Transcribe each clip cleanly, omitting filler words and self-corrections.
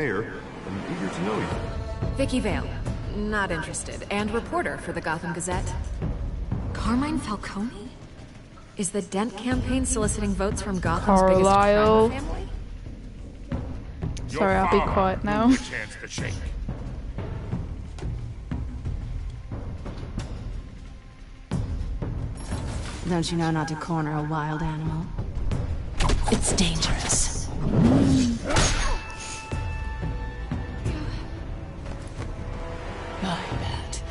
Mayor, I'm eager to know you. Vicky Vale. Not interested. And reporter for the Gotham Gazette. Carmine Falcone? Is the Dent campaign soliciting votes from Gotham's Carlisle. biggest crime family? Sorry, I'll be quiet now. Don't you know not to corner a wild animal? It's dangerous. I bet.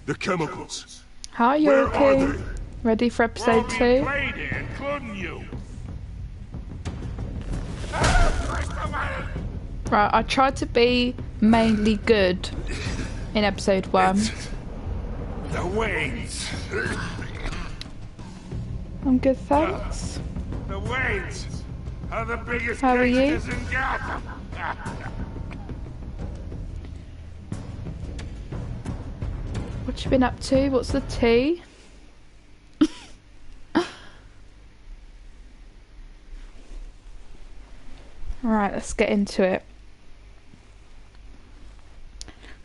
The chemicals. Hi, you Where okay? are they? Ready for episode 2? Couldn't you? Right, I tried to be mainly good in episode 1. The Waynes. I'm good, thanks. The Waynes are the biggest How are you? gangsters in Gotham. What you been up to? What's the tea? Right, let's get into it.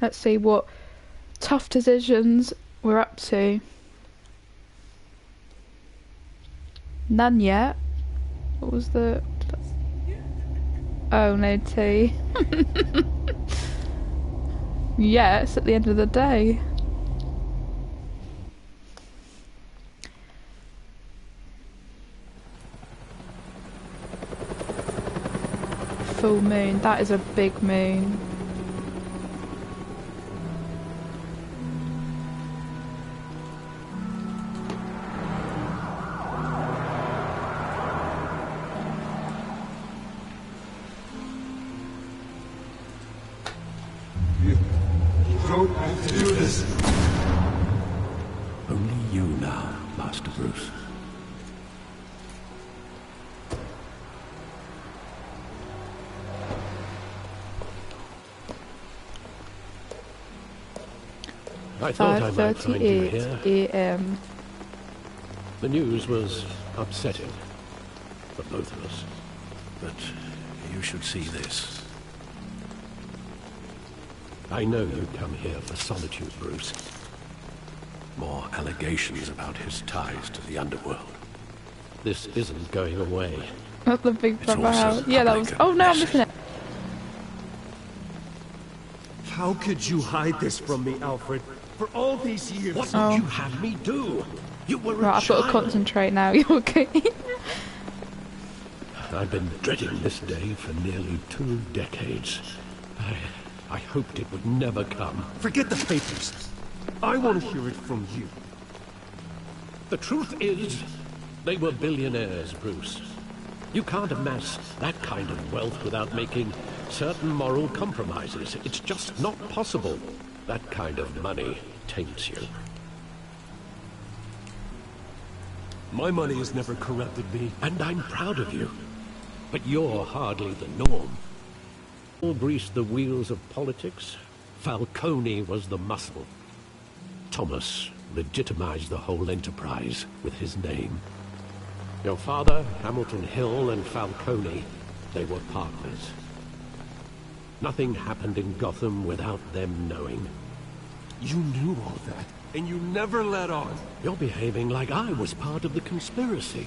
Let's see what tough decisions we're up to. None yet. What was the... Oh, no tea. Yeah, it's at the end of the day. Full moon. That is a big moon. You don't have to do this. Only you now, Master Bruce. I thought I might find you here. 5:38 AM. The news was upsetting for both of us. But you should see this. I know you come here for solitude, Bruce. More allegations about his ties to the underworld. This isn't going away. Not the big It's brother also house. Yeah, that was... public Oh no, I'm message. missing it. How could you hide this from me, Alfred? For all these years. What did you have me do? You were a Right, I've got to child. concentrate now. You okay? I've been dreading this day for nearly 2 decades. I hoped it would never come. Forget the papers. I want to hear it from you. The truth is, they were billionaires, Bruce. You can't amass that kind of wealth without making certain moral compromises. It's just not possible. That kind of money taints you. My money has never corrupted me. And I'm proud of you. But you're hardly the norm. All greased the wheels of politics. Falcone was the muscle. Thomas legitimized the whole enterprise with his name. Your father, Hamilton Hill, and Falcone, they were partners. Nothing happened in Gotham without them knowing. You knew all that, and you never let on. You're behaving like I was part of the conspiracy.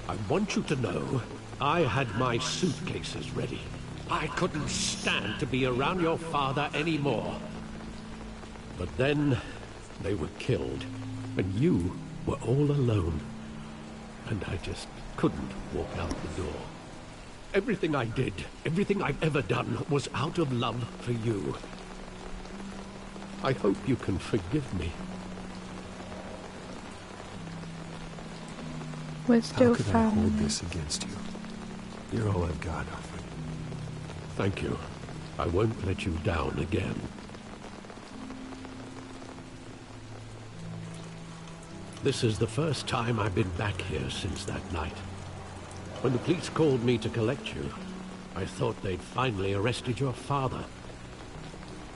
I want you to know, I had my suitcases ready. I couldn't stand to be around your father anymore. But then, they were killed, and you were all alone. And I just couldn't walk out the door. Everything I did, everything I've ever done, was out of love for you. I hope you can forgive me. We're still How could I hold family. this against you? You're all I've got, Alfred. Thank you. I won't let you down again. This is the first time I've been back here since that night. When the police called me to collect you, I thought they'd finally arrested your father.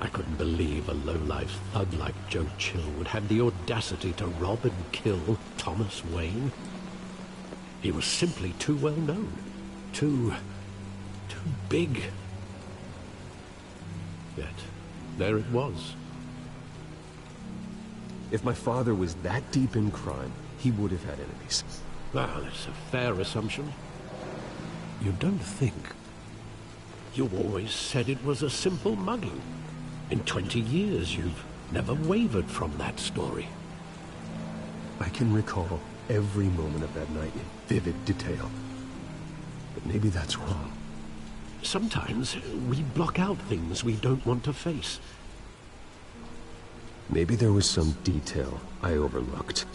I couldn't believe a low-life thug like Joe Chill would have the audacity to rob and kill Thomas Wayne. He was simply too well known. Too big. Yet, there it was. If my father was that deep in crime, he would have had enemies. Well, it's a fair assumption. You don't think? You always said it was a simple mugging. In 20 years, you've never wavered from that story. I can recall every moment of that night in vivid detail. But maybe that's wrong. Sometimes we block out things we don't want to face. Maybe there was some detail I overlooked.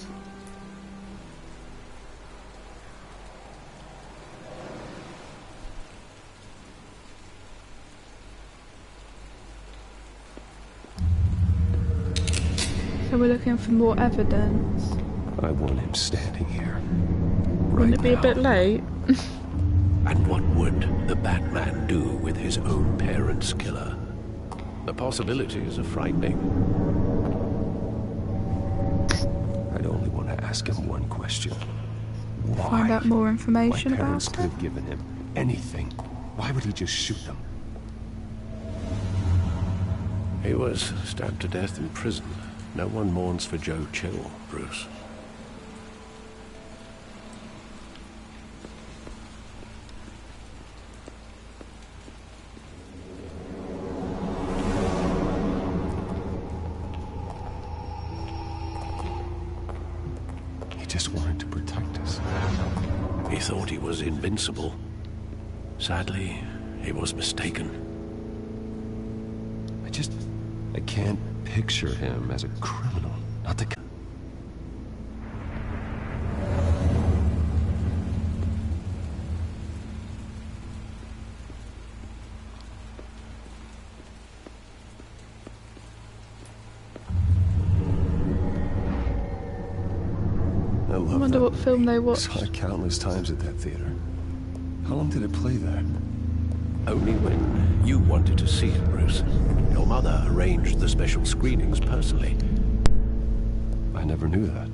So we're looking for more evidence. I want him standing here. Wouldn't it be now. a bit late? And what would the Batman do with his own parents' killer? The possibilities are frightening. I'd only want to ask him one question. Why? Find out more information My parents about could it. have given him anything. Why would he just shoot them? He was stabbed to death in prison. No one mourns for Joe Chill, Bruce. He just wanted to protect us. He thought he was invincible. Sadly, he was mistaken. I can't picture him as a criminal. Not the I love wonder that what film they movie. watched. Saw it countless times at that theater. How long did it play there? Only when you wanted to see it, Bruce. Your mother arranged the special screenings personally. I never knew that.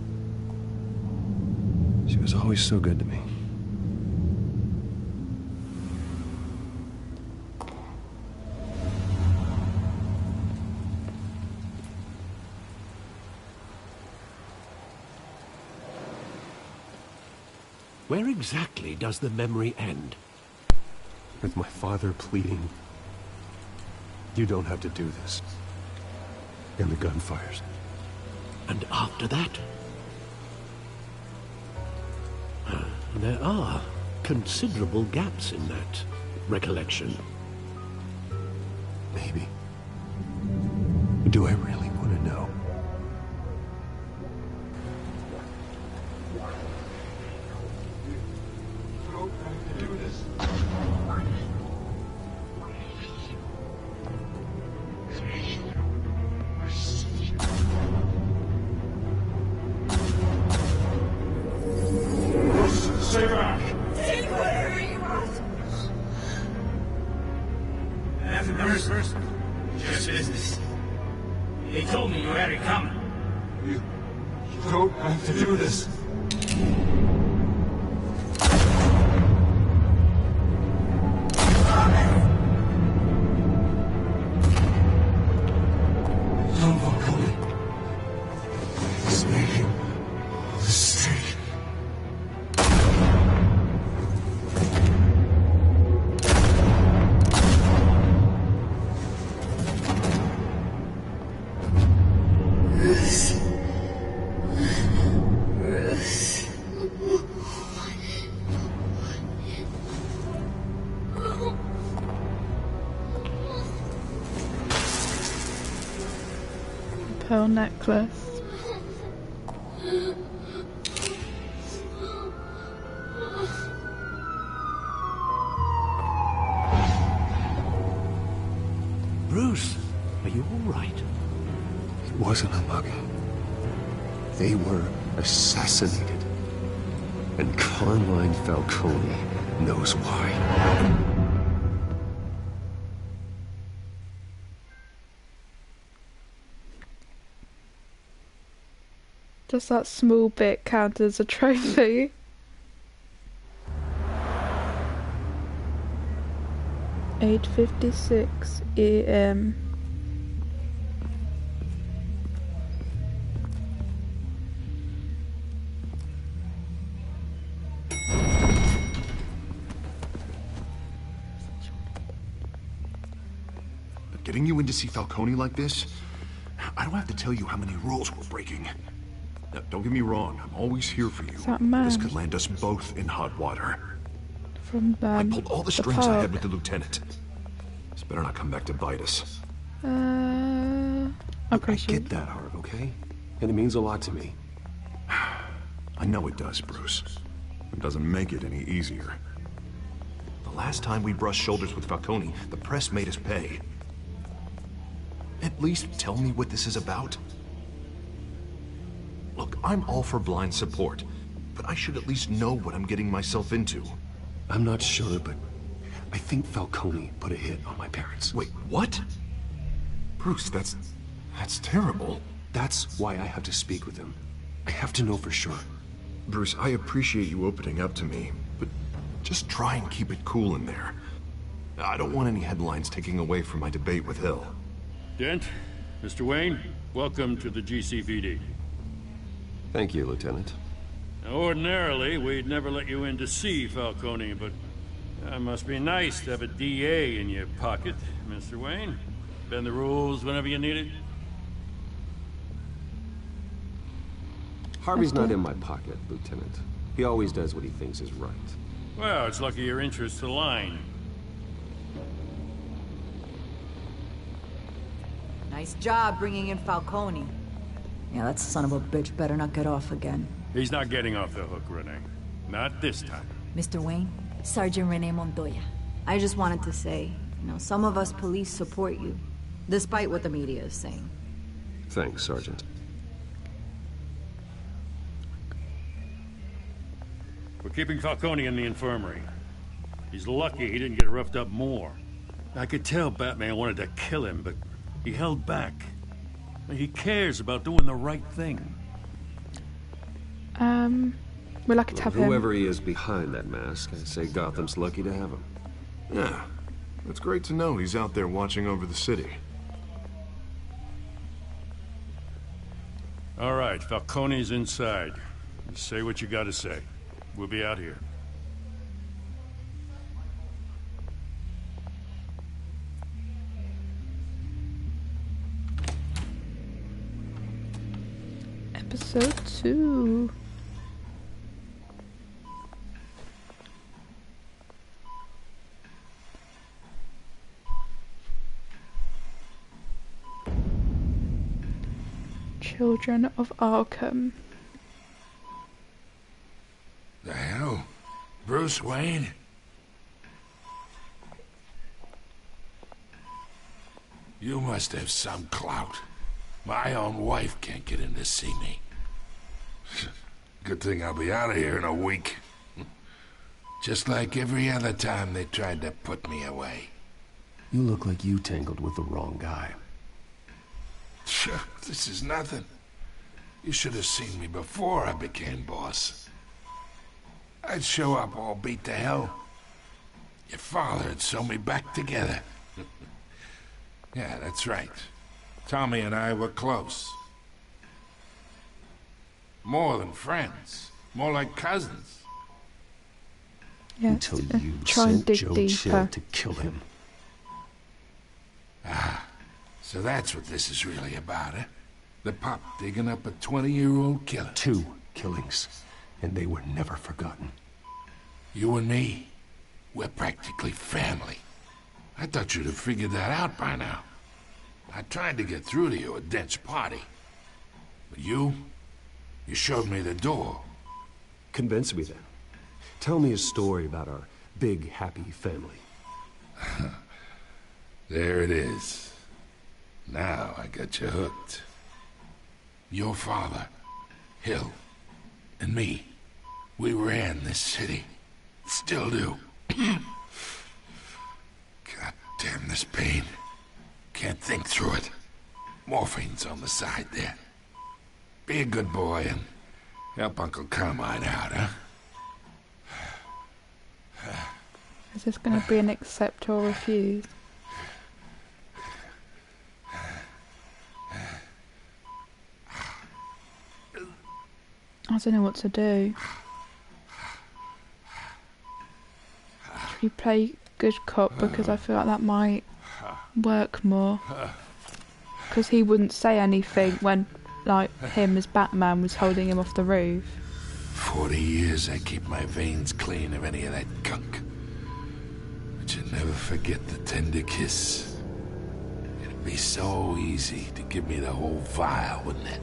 She was always so good to me. Where exactly does the memory end? With my father pleading, "You don't have to do this." And the gunfires. And after that? There are considerable gaps in that recollection. Maybe. Do I really want to know? Stay back! First, just business. They told me you had it coming. You don't have to do this. Don't walk away. It's making a mistake. Pearl necklace. Bruce, are you all right? It wasn't a mugging. They were assassinated. And Carmine Falcone knows why. Does that small bit count as a trophy? 8:56 a.m. Getting you in to see Falcone like this? I don't have to tell you how many rules we're breaking. Now, don't get me wrong, I'm always here for you. That man. This could land us both in hot water. From I pulled all the strings I pub. had with the lieutenant. This better not come back to bite us. I I appreciate get that, Harv, okay? And it means a lot to me. I know it does, Bruce. It doesn't make it any easier. The last time we brushed shoulders with Falcone, the press made us pay. At least tell me what this is about. Look, I'm all for blind support, but I should at least know what I'm getting myself into. I'm not sure, but I think Falcone put a hit on my parents. Wait, what? Bruce, that's terrible. That's why I have to speak with him. I have to know for sure. Bruce, I appreciate you opening up to me, but just try and keep it cool in there. I don't want any headlines taking away from my debate with Hill. Dent, Mr. Wayne, welcome to the GCPD. Thank you, Lieutenant. Now, ordinarily, we'd never let you in to see Falcone, but it must be nice to have a DA in your pocket, Mr. Wayne. Bend the rules whenever you need it. Harvey's not in my pocket, Lieutenant. He always does what he thinks is right. Well, it's lucky your interests align. Nice job bringing in Falcone. Yeah, that son of a bitch better not get off again. He's not getting off the hook, Renee. Not this time. Mr. Wayne, Sergeant Renee Montoya. I just wanted to say, some of us police support you, despite what the media is saying. Thanks, Sergeant. We're keeping Falcone in the infirmary. He's lucky he didn't get roughed up more. I could tell Batman wanted to kill him, but he held back. He cares about doing the right thing. We're lucky to have him. Whoever he is behind that mask, I say Gotham's lucky to have him. Yeah, it's great to know he's out there watching over the city. All right, Falcone's inside. You say what you gotta say. We'll be out here. Episode 2. Children of Arkham. The hell? Bruce Wayne? You must have some clout. My own wife can't get in to see me. Good thing I'll be out of here in a week. Just like every other time they tried to put me away. You look like you tangled with the wrong guy. Sure, this is nothing. You should have seen me before I became boss. I'd show up all beat to hell. Your father'd sew me back together. Yeah, that's right. Tommy and I were close. More than friends. More like cousins. Yeah, Until you try and sent dig Joe deeper. Chill to kill him. So that's what this is really about, eh? The pup digging up a 20-year-old killer. 2 killings, and they were never forgotten. You and me, we're practically family. I thought you'd have figured that out by now. I tried to get through to you at Dent's party. But you showed me the door. Convince me then. Tell me a story about our big, happy family. There it is. Now I got you hooked. Your father, Hill, and me, we ran this city. Still do. God damn this pain. Can't think through it. Morphine's on the side there. Be a good boy and help Uncle Carmine out, huh? Is this going to be an accept or refuse? I don't know what to do. Should we play good cop, because I feel like that might work more. Because he wouldn't say anything when, like, him as Batman was holding him off the roof. 40 years I keep my veins clean of any of that gunk. But you never forget the tender kiss. It'd be so easy to give me the whole vial, wouldn't it?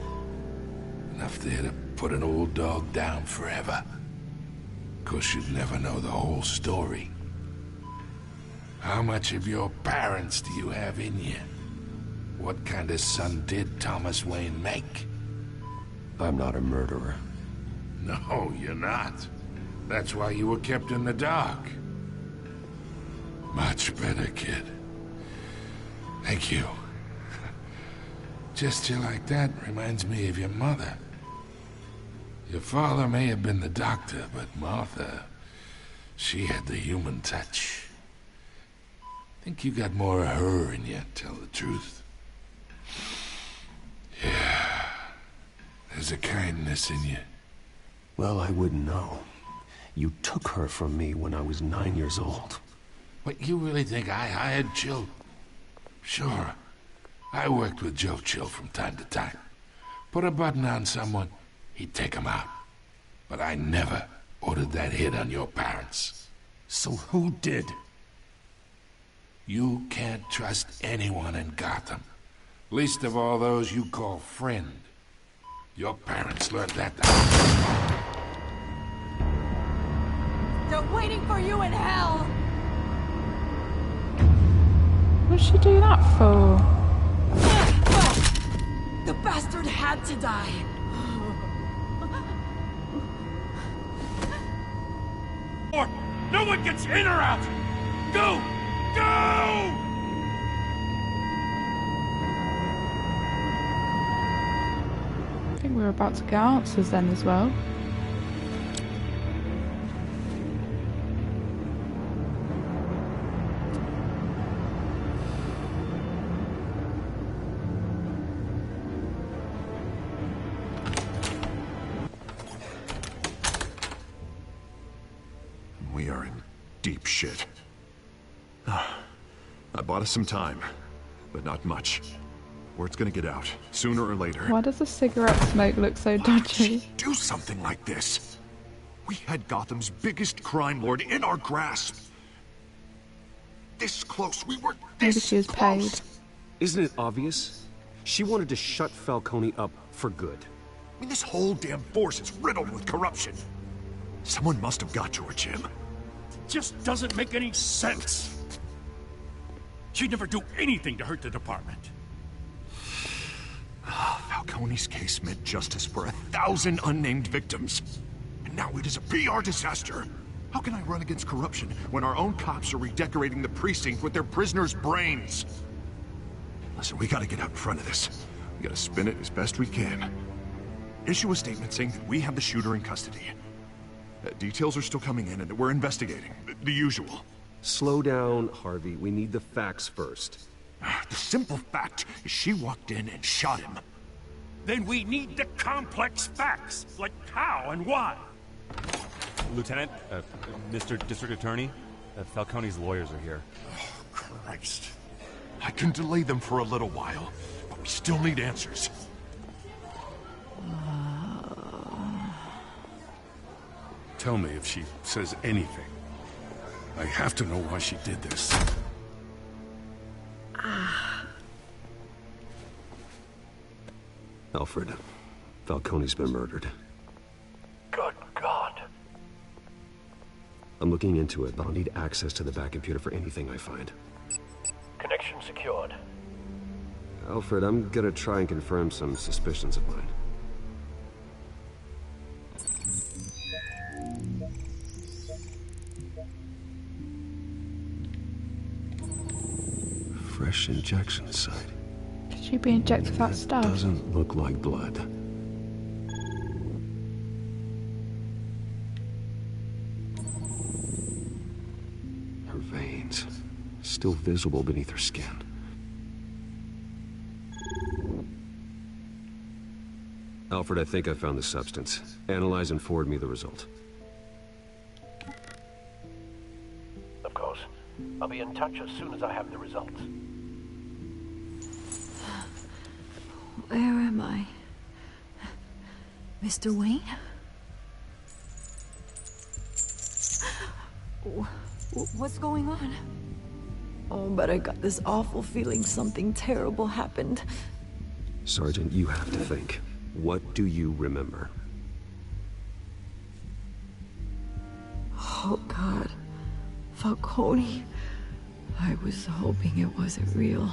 Enough there to put an old dog down forever. Of course, you'd never know the whole story. How much of your parents do you have in you? What kind of son did Thomas Wayne make? I'm not a murderer. No, you're not. That's why you were kept in the dark. Much better, kid. Thank you. Gesture like that reminds me of your mother. Your father may have been the doctor, but Martha, she had the human touch. Think you got more of her in you, tell the truth. Yeah, there's a kindness in you. Well, I wouldn't know. You took her from me when I was 9 years old. What, you really think I hired Joe? Sure. I worked with Joe Chill from time to time. Put a button on someone, he'd take him out. But I never ordered that hit on your parents. So who did? You can't trust anyone in Gotham. Least of all those you call friend. Your parents learned that. They're waiting for you in hell! What'd she do that for? The bastard had to die. No one gets in or out! Go! Go! I think we're about to get answers then as well. We are in deep shit. I bought us some time, but not much. Word's gonna get out, sooner or later. Why does the cigarette smoke look so dodgy? Do something like this. We had Gotham's biggest crime lord in our grasp. This close, we were this Maybe she was paid. close. Isn't it obvious? She wanted to shut Falcone up for good. I mean, this whole damn force is riddled with corruption. Someone must have got to her, Jim. Just doesn't make any sense. She'd never do anything to hurt the department. Falcone's case meant justice for 1,000 unnamed victims. And now it is a PR disaster. How can I run against corruption when our own cops are redecorating the precinct with their prisoners' brains? Listen, we gotta get out in front of this. We gotta spin it as best we can. Issue a statement saying that we have the shooter in custody. Details are still coming in and we're investigating. The usual. Slow down, Harvey. We need the facts first. The simple fact is she walked in and shot him. Then we need the complex facts, like how and why. Lieutenant, Mr. District Attorney, Falcone's lawyers are here. Oh, Christ. I can delay them for a little while, but we still need answers. Tell me if she says anything. I have to know why she did this. Alfred, Falcone's been murdered. Good God. I'm looking into it, but I'll need access to the back computer for anything I find. Connection secured. Alfred, I'm gonna try and confirm some suspicions of mine. Fresh injection site. Could she be injected with that stuff? Doesn't look like blood. veins, still visible beneath her skin. Alfred, I think I found the substance. Analyze and forward me the result. Of course. I'll be in touch as soon as I have the results. Where am I? Mr. Wayne? What's going on? Oh, but I got this awful feeling something terrible happened. Sergeant, you have to think. What do you remember? Oh, God. Falcone. I was hoping it wasn't real.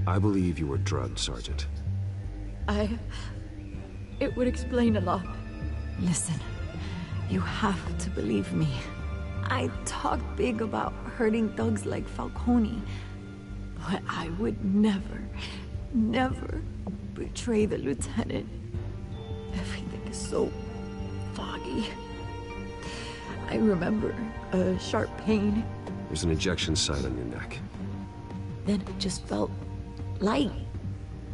I believe you were drugged, Sergeant. It would explain a lot. Listen, you have to believe me. I talk big about hurting thugs like Falcone, but I would never betray the lieutenant. Everything is so foggy. I remember a sharp pain. There's an injection site on your neck. Then it just felt light.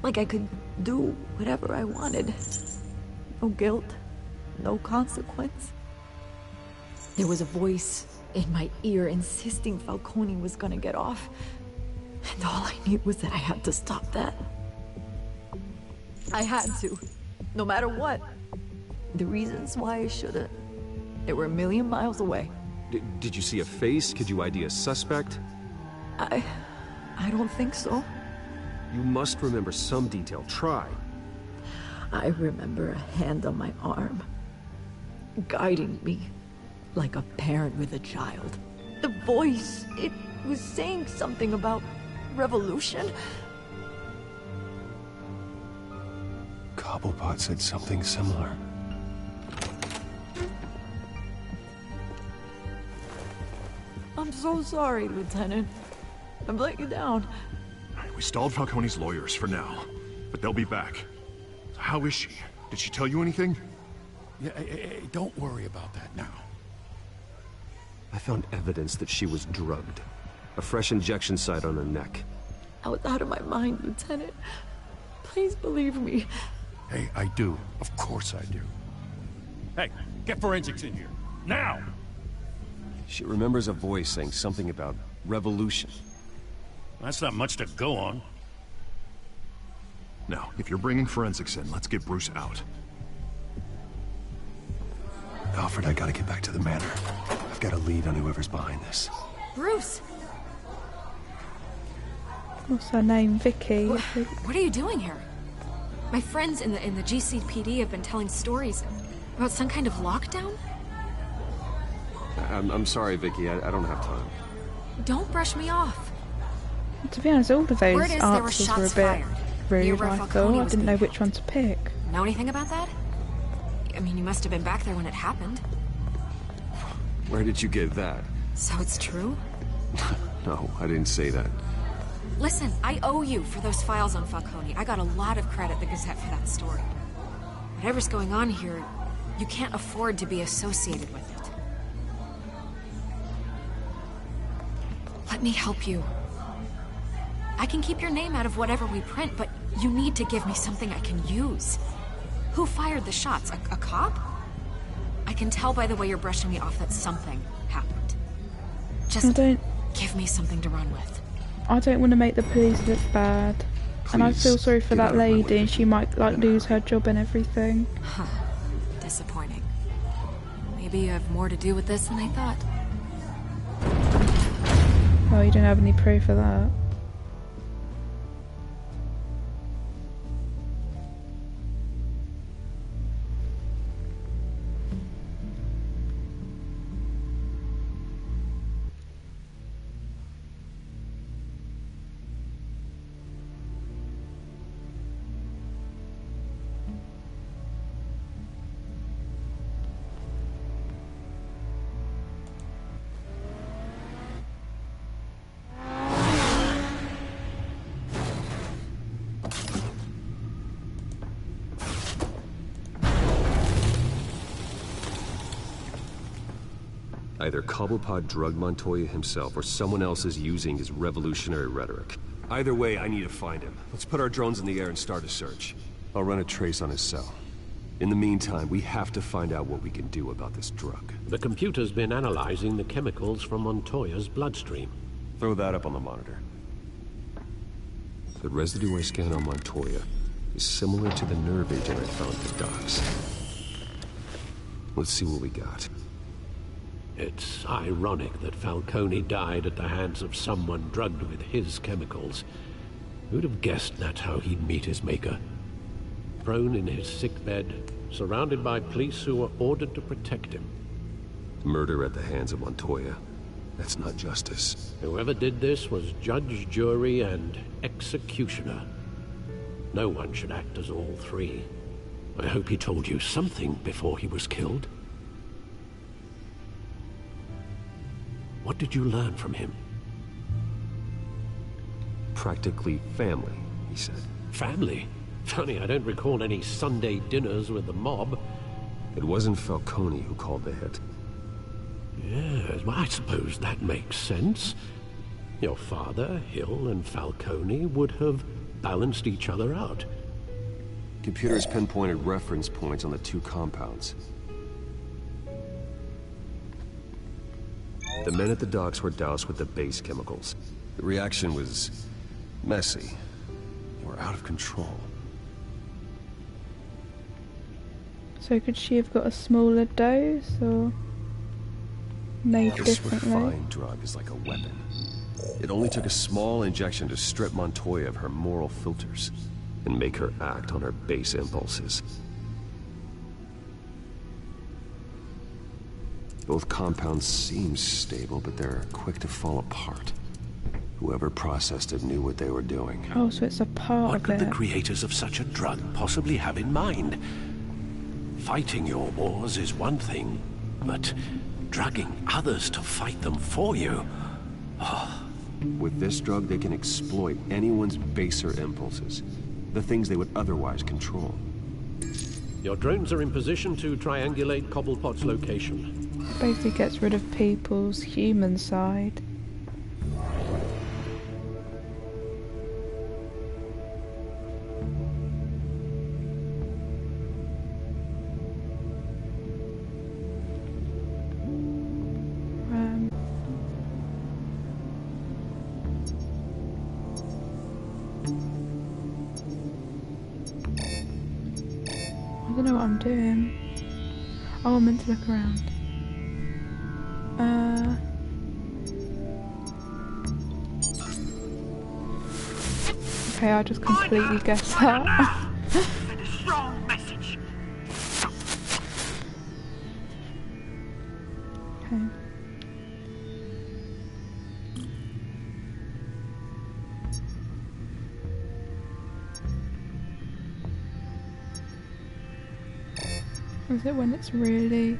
Like I could do whatever I wanted. No guilt, no consequence. There was a voice in my ear insisting Falcone was gonna get off. And all I knew was that I had to stop that. I had to, no matter what. The reasons why I shouldn't, they were a million miles away. Did you see a face? Could you ID a suspect? I don't think so. You must remember some detail. Try. I remember a hand on my arm, guiding me like a parent with a child. The voice, it was saying something about revolution. Cobblepot said something similar. I'm so sorry, Lieutenant. I've let you down. We stalled Falcone's lawyers for now, but they'll be back. How is she? Did she tell you anything? Yeah, hey, don't worry about that now. I found evidence that she was drugged. A fresh injection site on her neck. I was out of my mind, Lieutenant. Please believe me. Hey, I do. Of course I do. Hey, get forensics in here. Now! She remembers a voice saying something about revolution. That's not much to go on. Now, if you're bringing forensics in, let's get Bruce out. Alfred, I gotta get back to the manor. I've got a lead on whoever's behind this. Bruce! What's her name? Vicky. What are you doing here? My friends in the GCPD have been telling stories about some kind of lockdown? I'm sorry, Vicky. I don't have time. Don't brush me off. To be honest, all of those Word is there were answers were a shots bit fired. rude, Where I Falcone thought. I was didn't know being which one to pick. Know anything about that? I mean, you must have been back there when it happened. Where did you get that? So it's true? No, I didn't say that. Listen, I owe you for those files on Falcone. I got a lot of credit the Gazette for that story. Whatever's going on here, you can't afford to be associated with it. Let me help you. I can keep your name out of whatever we print, but you need to give me something I can use. Who fired the shots? A cop? I can tell by the way you're brushing me off that something happened. Just give me something to run with. I don't want to make the police look bad. And I feel sorry for that lady, and she might, like, lose her job and everything. Huh. Disappointing. Maybe you have more to do with this than I thought. Oh, you don't have any proof of that. Either Cobblepot drugged Montoya himself, or someone else is using his revolutionary rhetoric. Either way, I need to find him. Let's put our drones in the air and start a search. I'll run a trace on his cell. In the meantime, we have to find out what we can do about this drug. The computer's been analyzing the chemicals from Montoya's bloodstream. Throw that up on the monitor. The residue I scanned on Montoya is similar to the nerve agent I found at the docks. Let's see what we got. It's ironic that Falcone died at the hands of someone drugged with his chemicals. Who'd have guessed that's how he'd meet his maker? Prone in his sickbed, surrounded by police who were ordered to protect him. Murder at the hands of Montoya. That's not justice. Whoever did this was judge, jury, and executioner. No one should act as all three. I hope he told you something before he was killed. What did you learn from him? Practically family, he said. Family? Funny, I don't recall any Sunday dinners with the mob. It wasn't Falcone who called the hit. Yes, well, I suppose that makes sense. Your father, Hill, and Falcone would have balanced each other out. Computers pinpointed reference points on the two compounds. The men at the docks were doused with the base chemicals. The reaction was messy. They were out of control. So could she have got a smaller dose, or made This differently? refined drug is like a weapon. It only took a small injection to strip Montoya of her moral filters and make her act on her base impulses. Both compounds seem stable, but they're quick to fall apart. Whoever processed it knew what they were doing. Oh, so it's a part What of could it. the creators of such a drug possibly have in mind? Fighting your wars is one thing, but drugging others to fight them for you? With this drug, they can exploit anyone's baser impulses, the things they would otherwise control. Your drones are in position to triangulate Cobblepot's location. Basically gets rid of people's human side. I don't know what I'm doing. Oh, I'm meant to look around. Okay, I just completely guessed that. Send a strong message. Okay. Is it when it's really...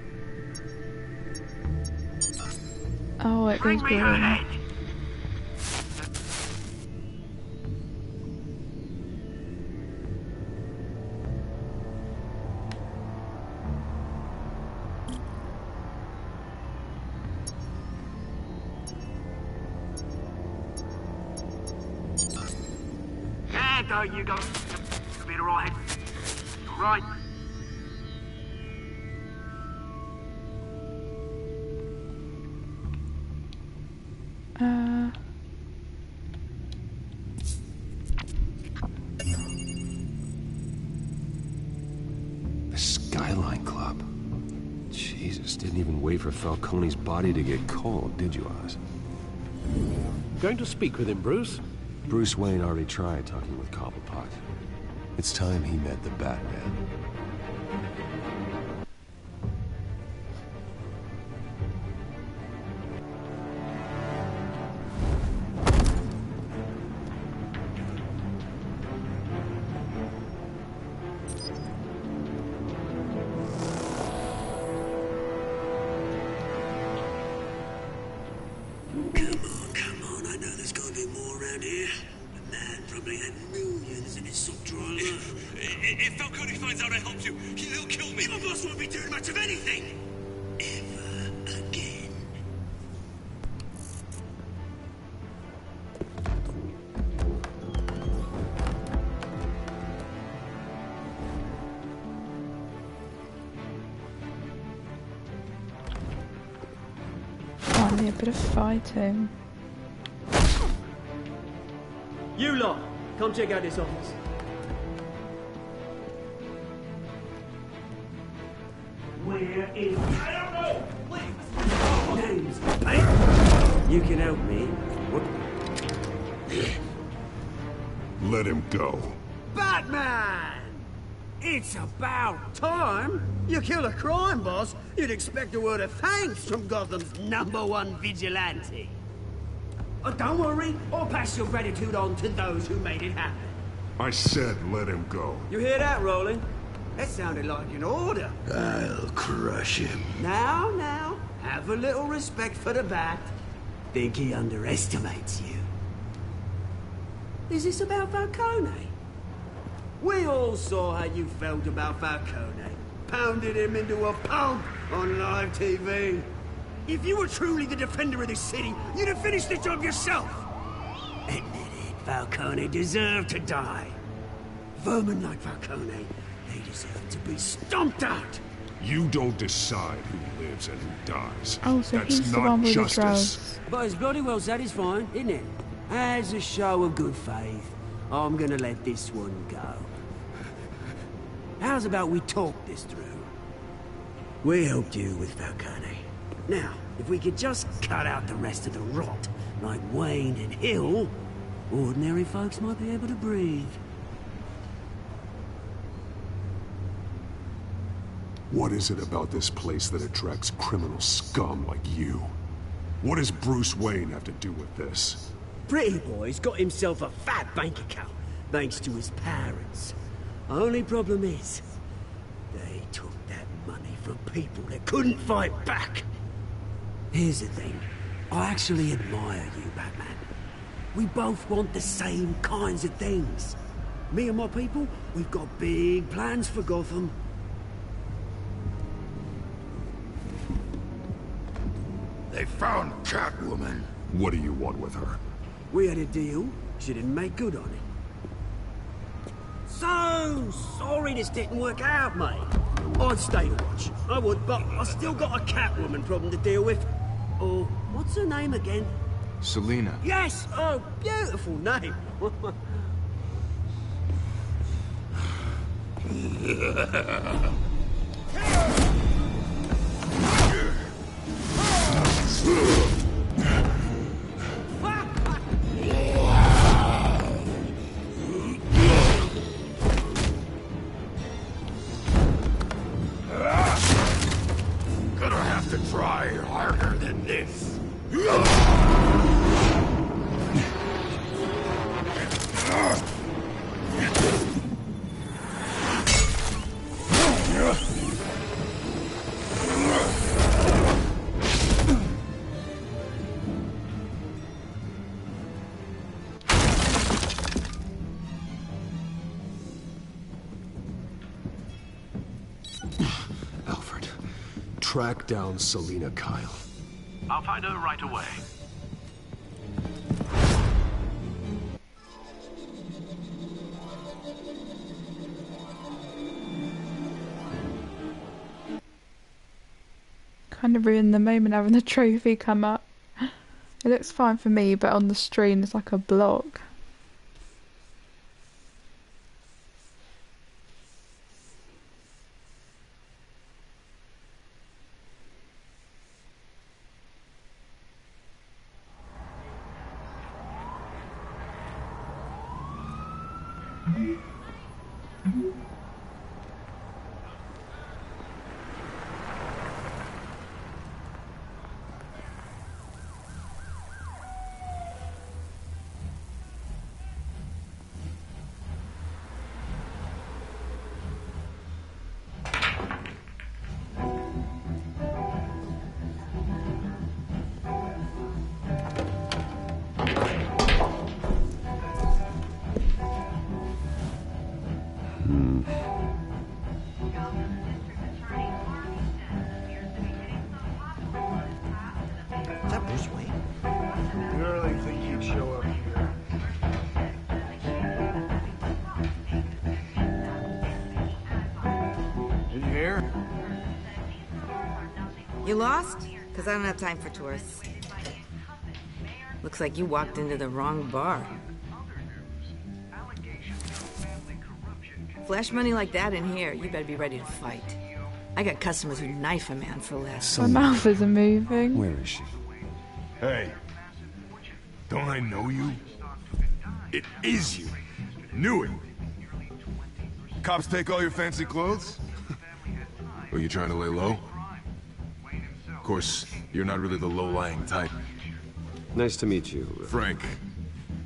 Oh, it goes green. Yeah, there you go. You'll be alright. Alright. The Skyline Club. Jesus, didn't even wait for Falcone's body to get cold, did you, Oz? Going to speak with him, Bruce? Bruce Wayne already tried talking with Cobblepot. It's time he met the Batman. Come on, I know there's gotta be more around here. The man probably had millions in his sock drawer. If Falcone finds out I helped you, he'll kill me. My boss won't be doing much of anything. Ever again. I need a bit of fighting. You lot, come check out this office. Where is... I don't know! Please! Names, mate! You can help me. What? Let him go. Batman! It's about time! You kill a crime boss, you'd expect a word of thanks from Gotham's #1 vigilante. Oh, don't worry, I'll pass your gratitude on to those who made it happen. I said let him go. You hear that, Roland? That sounded like an order. I'll crush him. Now, have a little respect for the Bat. Think he underestimates you. Is this about Falcone? We all saw how you felt about Falcone. Pounded him into a pulp on live TV. If you were truly the defender of this city, you'd have finished the job yourself. Admit it, Falcone deserved to die. Vermin like Falcone, they deserve to be stomped out. You don't decide who lives and who dies. Oh, so that's he's the not one with justice. the drugs. But it's bloody well satisfying, isn't it? As a show of good faith, I'm gonna let this one go. How's about we talk this through? We helped you with Falcone. Now, if we could just cut out the rest of the rot, like Wayne and Hill, ordinary folks might be able to breathe. What is it about this place that attracts criminal scum like you? What does Bruce Wayne have to do with this? Pretty Boy's got himself a fat bank account, thanks to his parents. Only problem is, they took that money from people that couldn't fight back. Here's the thing, I actually admire you, Batman. We both want the same kinds of things. Me and my people, we've got big plans for Gotham. They found Catwoman. What do you want with her? We had a deal. She didn't make good on it. So sorry this didn't work out, mate. I'd stay to watch. I would, but I still got a Catwoman problem to deal with. Oh, what's her name again? Selina. Yes! Oh, beautiful name. Gonna have to try harder than this. Alfred, track down Selina Kyle. I'll find her right away. Kind of ruined the moment having the trophy come up. It looks fine for me, but on the screen it's like a block. Is that Bruce Wayne? You really think he'd show up here? Did you hear? You lost? Because I don't have time for tourists. Looks like you walked into the wrong bar. Flash money like that in here, you better be ready to fight. I got customers who knife a man for less. My mouth isn't moving. Where is she? Hey, don't I know you? It is you. Knew it. Cops take all your fancy clothes? Are you trying to lay low? Of course, you're not really the low-lying type. Nice to meet you. Frank.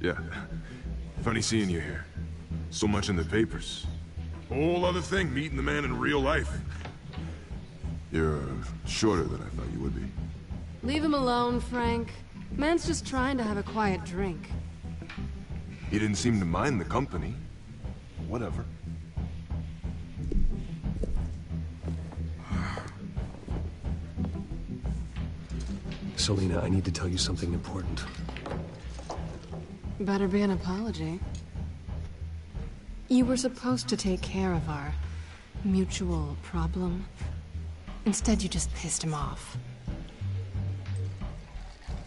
Yeah. Funny seeing you here. So much in the papers. Whole other thing, meeting the man in real life. You're shorter than I thought you would be. Leave him alone, Frank. Man's just trying to have a quiet drink. He didn't seem to mind the company. Whatever. Selina, I need to tell you something important. Better be an apology. You were supposed to take care of our mutual problem. Instead, you just pissed him off.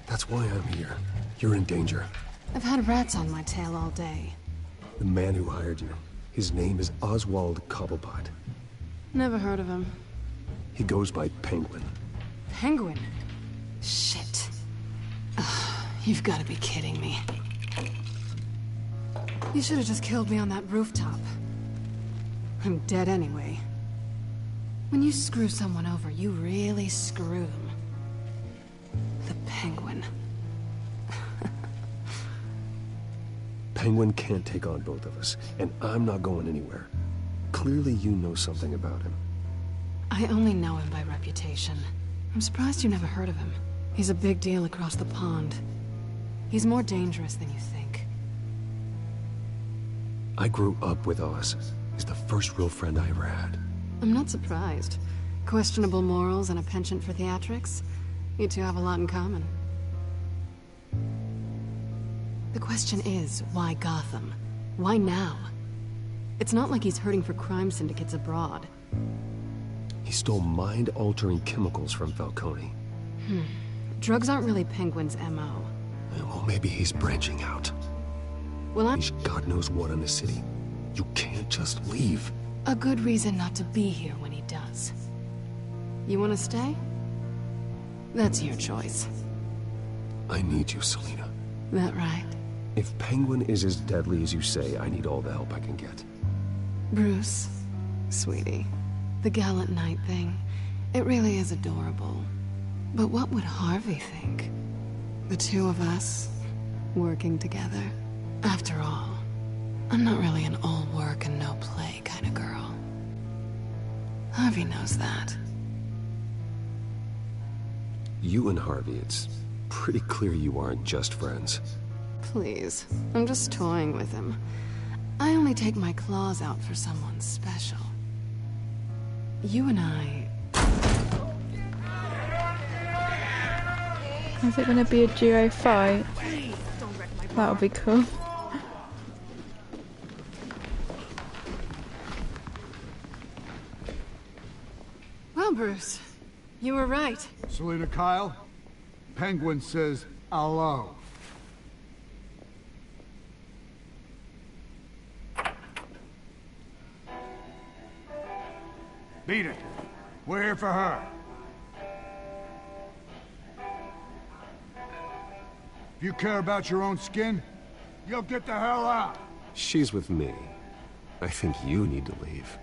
That's why I'm here. You're in danger. I've had rats on my tail all day. The man who hired you, his name is Oswald Cobblepot. Never heard of him. He goes by Penguin. Penguin? Shit. Ugh, you've got to be kidding me. You should have just killed me on that rooftop. I'm dead anyway. When you screw someone over, you really screw them. The Penguin. Penguin can't take on both of us, and I'm not going anywhere. Clearly you know something about him. I only know him by reputation. I'm surprised you never heard of him. He's a big deal across the pond. He's more dangerous than you think. I grew up with Oz. He's the first real friend I ever had. I'm not surprised. Questionable morals and a penchant for theatrics. You two have a lot in common. The question is, why Gotham? Why now? It's not like he's hurting for crime syndicates abroad. He stole mind-altering chemicals from Falcone. Drugs aren't really Penguin's M.O. Well, maybe he's branching out. Well, I'm... God knows what in the city. You can't just leave. A good reason not to be here when he does. You want to stay? That's your choice. I need you, Selina. That right? If Penguin is as deadly as you say, I need all the help I can get. Bruce, sweetie, the gallant knight thing, it really is adorable. But what would Harvey think? The two of us, working together. After all, I'm not really an all work and no play kind of girl. Harvey knows that. You and Harvey, it's pretty clear you aren't just friends. Please, I'm just toying with him. I only take my claws out for someone special. You and I... Is it going to be a duo fight? That'll be cool. Well, Bruce, you were right. Selina Kyle, Penguin says hello. Beat it. We're here for her. If you care about your own skin, you'll get the hell out. She's with me. I think you need to leave.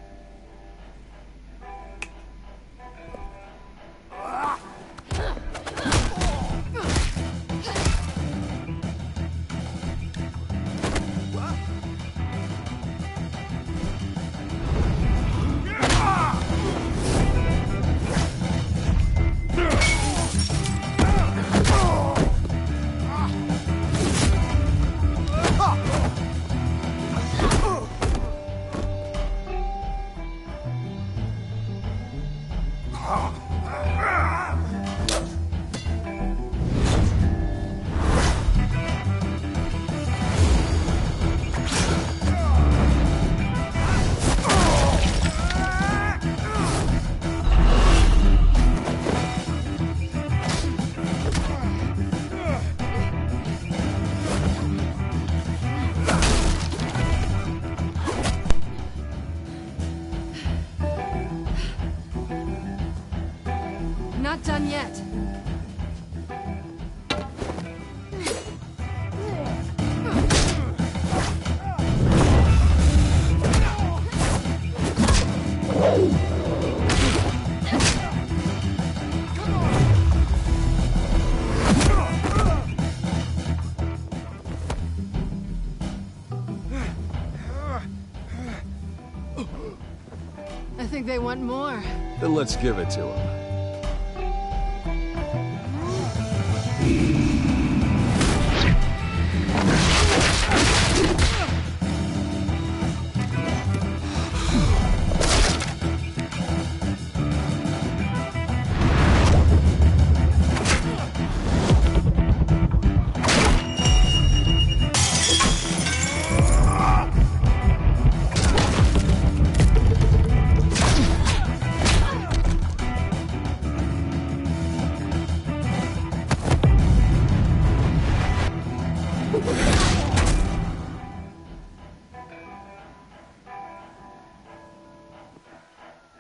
they want more. Then let's give it to them.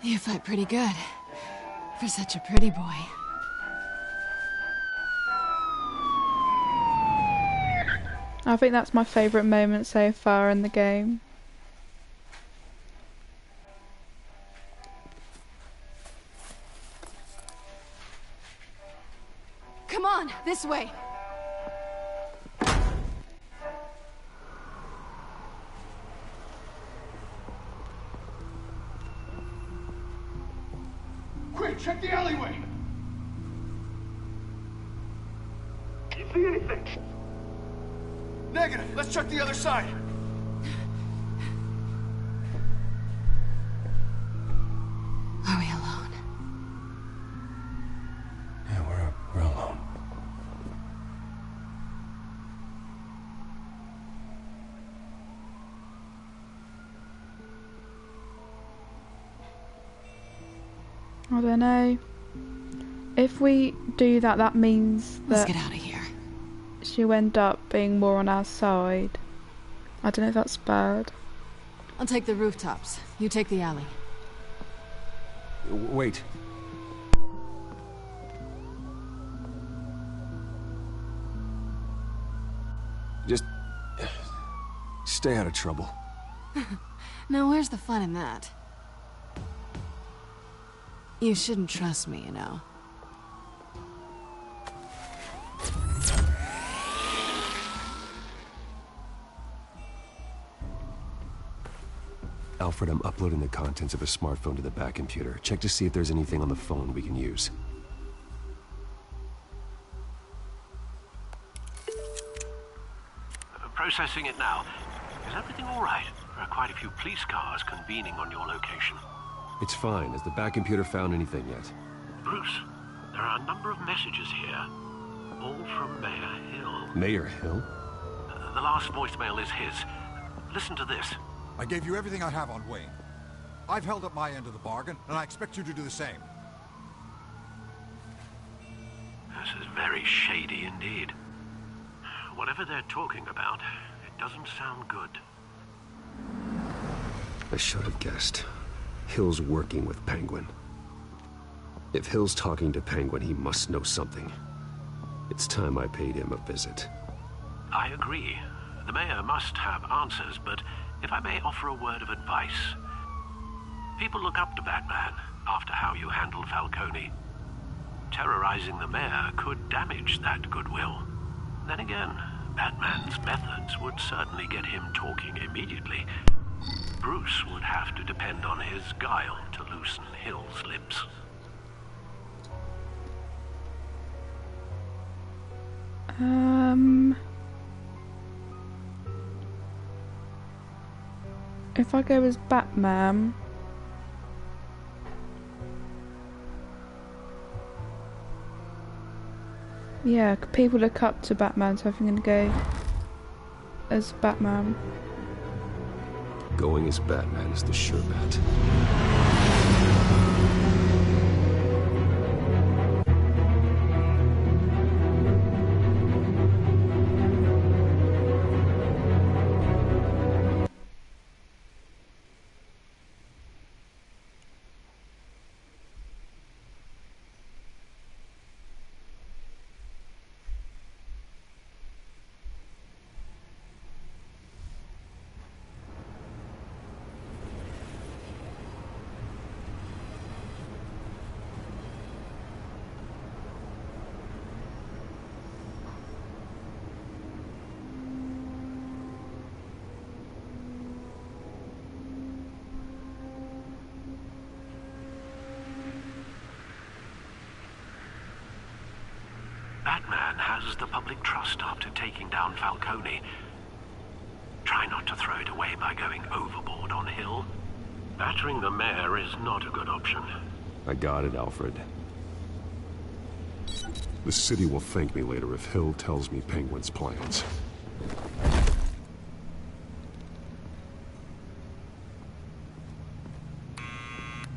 You fight pretty good. For such a pretty boy. I think that's my favourite moment so far in the game. Come on, this way. Quick, check the alleyway! You see anything? Negative. Let's check the other side. Are we alone? Yeah, we're alone. I don't know. If we do that, that means that... Let's get out of here. She'll end up being more on our side. I don't know if that's bad. I'll take the rooftops. You take the alley. Wait. Just... stay out of trouble. Now where's the fun in that? You shouldn't trust me, you know. Alfred, I'm uploading the contents of a smartphone to the back computer. Check to see if there's anything on the phone we can use. Processing it now. Is everything all right? There are quite a few police cars convening on your location. It's fine. Has the back computer found anything yet? Bruce, there are a number of messages here. All from Mayor Hill. Mayor Hill? The last voicemail is his. Listen to this. I gave you everything I have on Wayne. I've held up my end of the bargain, and I expect you to do the same. This is very shady indeed. Whatever they're talking about, it doesn't sound good. I should have guessed. Hill's working with Penguin. If Hill's talking to Penguin, he must know something. It's time I paid him a visit. I agree. The mayor must have answers, but if I may offer a word of advice. People look up to Batman after how you handled Falcone. Terrorizing the mayor could damage that goodwill. Then again, Batman's methods would certainly get him talking immediately. Bruce would have to depend on his guile to loosen Hill's lips. If I go as Batman... Yeah, people look up to Batman, so I think I'm gonna go as Batman. Going as Batman is the sure bet. has the public trust after taking down Falcone. Try not to throw it away by going overboard on Hill. Battering the mayor is not a good option. I got it, Alfred. The city will thank me later if Hill tells me Penguin's plans.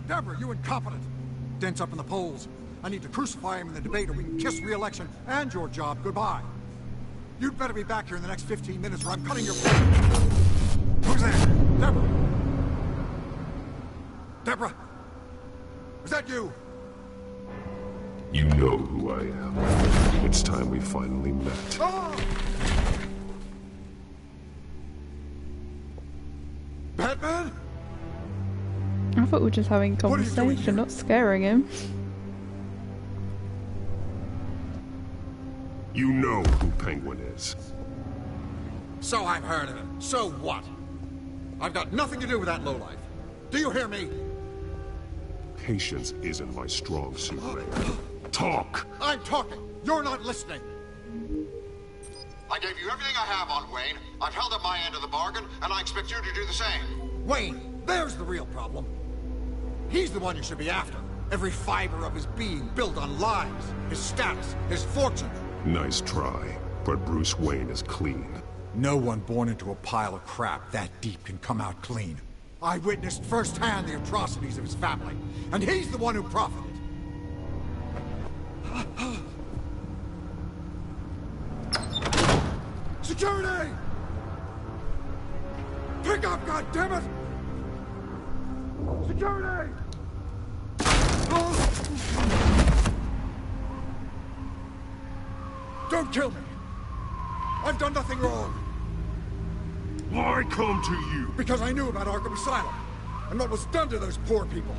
Deborah, you incompetent! Dent's up in the polls. I need to crucify him in the debate or we can kiss re-election and your job goodbye. You'd better be back here in the next 15 minutes or I'm cutting your... Who's there? Deborah! Deborah! Is that you? You know who I am. It's time we finally met. Oh! Batman? I thought we were just having conversation, not scaring him. You know who Penguin is. So I've heard of him. So what? I've got nothing to do with that lowlife. Do you hear me? Patience isn't my strong suit, Mayor. Talk! I'm talking. You're not listening. I gave you everything I have on Wayne. I've held up my end of the bargain, and I expect you to do the same. Wayne, there's the real problem. He's the one you should be after. Every fiber of his being built on lies, his status, his fortune. Nice try, but Bruce Wayne is clean. No one born into a pile of crap that deep can come out clean. I witnessed firsthand the atrocities of his family, and he's the one who profited. Security! Pick up, goddammit! Security! Don't kill me! I've done nothing wrong! Why come to you? Because I knew about Arkham Asylum, and what was done to those poor people.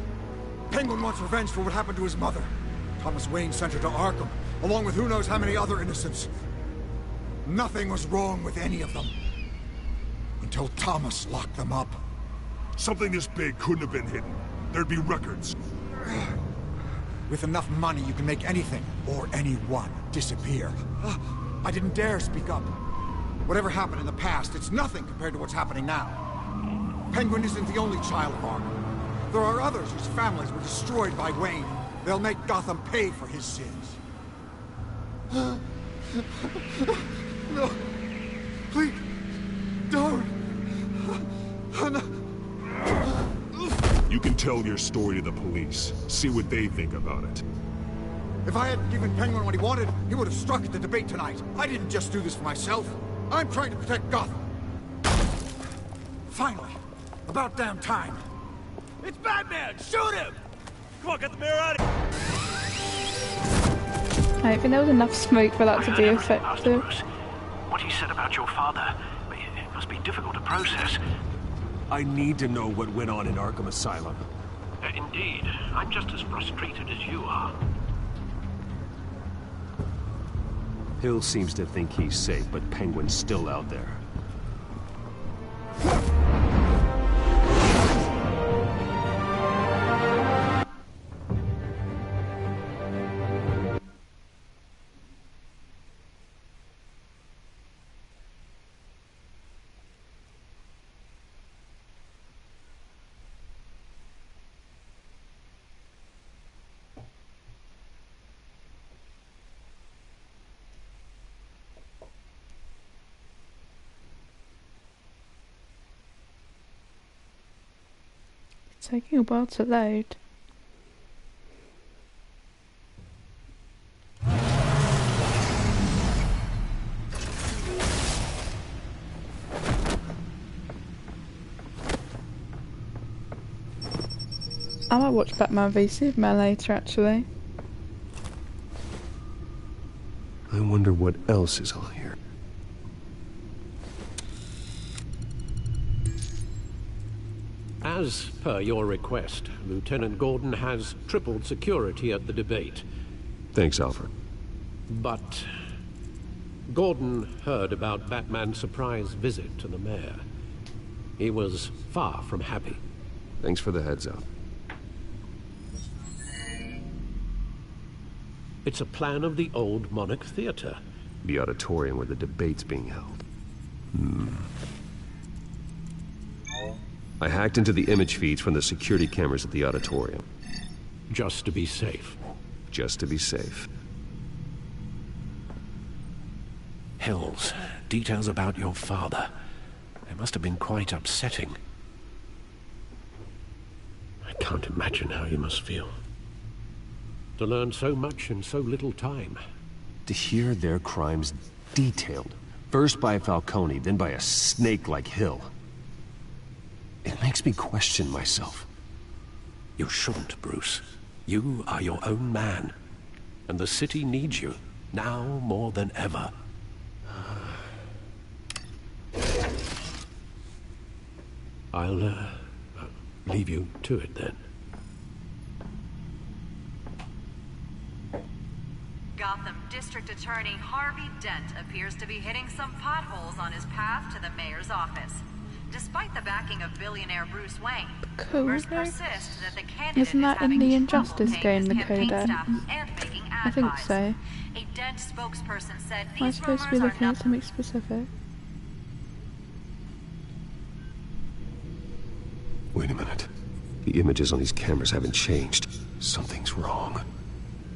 Penguin wants revenge for what happened to his mother. Thomas Wayne sent her to Arkham, along with who knows how many other innocents. Nothing was wrong with any of them. Until Thomas locked them up. Something this big couldn't have been hidden. There'd be records. With enough money, you can make anything, or anyone, disappear. I didn't dare speak up. Whatever happened in the past, it's nothing compared to what's happening now. Penguin isn't the only child of Arkham. There are others whose families were destroyed by Wayne. They'll make Gotham pay for his sins. No. Please. Don't. You can tell your story to the police. See what they think about it. If I hadn't given Penguin what he wanted, he would have struck at the debate tonight. I didn't just do this for myself. I'm trying to protect Gotham. Finally. About damn time. It's Batman! Shoot him! Come on, get the mayor out of here! I don't think there was enough smoke for that to be effective. What he said about your father, it must be difficult to process. I need to know what went on in Arkham Asylum. Indeed. I'm just as frustrated as you are. Hill seems to think he's safe, but Penguin's still out there. Taking a while to load. I might watch Batman v Superman later, actually. I wonder what else is on here. As per your request, Lieutenant Gordon has tripled security at the debate. Thanks, Alfred. But Gordon heard about Batman's surprise visit to the mayor. He was far from happy. Thanks for the heads up. It's a plan of the old Monarch Theater. The auditorium where the debate's being held. I hacked into the image feeds from the security cameras at the auditorium. Just to be safe. Just to be safe. Hills, details about your father. They must have been quite upsetting. I can't imagine how you must feel. To learn so much in so little time. To hear their crimes detailed. First by Falcone, then by a snake like Hill. It makes me question myself. You shouldn't, Bruce. You are your own man. And the city needs you, now more than ever. I'll, leave you to it then. Gotham District Attorney Harvey Dent appears to be hitting some potholes on his path to the mayor's office. Despite the backing of billionaire Bruce Wayne, rumors persist that the candidate Isn't that is having in the trouble Injustice paying game, his the campaign coda? staff and making I think ad so. buys. A Dent spokesperson said Am I these supposed to be rumors are looking not at something specific? Wait a minute. The images on these cameras haven't changed. Something's wrong.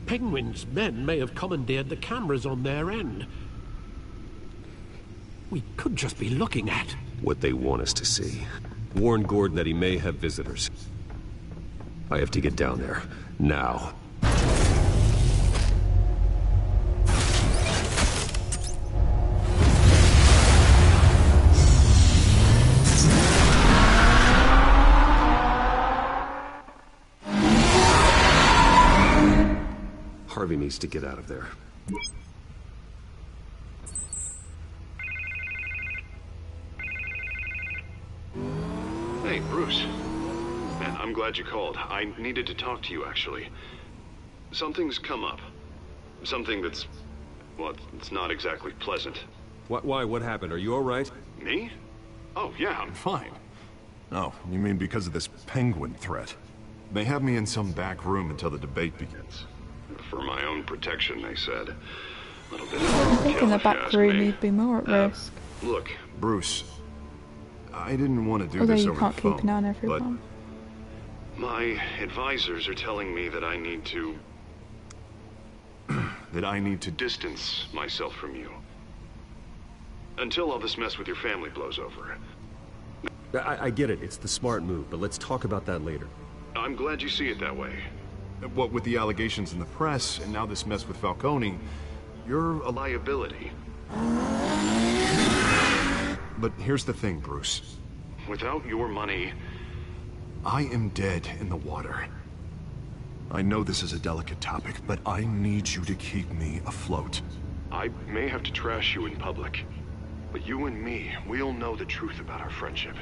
Penguin's men may have commandeered the cameras on their end. We could just be looking at what they want us to see. Warn Gordon that he may have visitors. I have to get down there. Now. Harvey needs to get out of there. Hey, Bruce. Man, I'm glad you called. I needed to talk to you, actually. Something's come up. Something that's... well, it's not exactly pleasant. Why? What happened? Are you all right? Me? Oh, yeah, I'm fine. Oh, you mean because of this penguin threat? They have me in some back room until the debate begins. For my own protection, they said. A little bit of I think in the back room you'd be more at risk. Look, Bruce, I didn't want to do Although this you over can't the keep phone, an eye on everyone. but my advisors are telling me that I need to... that I need to distance myself from you. Until all this mess with your family blows over. I get it. It's the smart move, but let's talk about that later. I'm glad you see it that way. What with the allegations in the press, and now this mess with Falcone, you're a liability. But here's the thing, Bruce. Without your money, I am dead in the water. I know this is a delicate topic, but I need you to keep me afloat. I may have to trash you in public, but you and me, we'll know the truth about our friendship.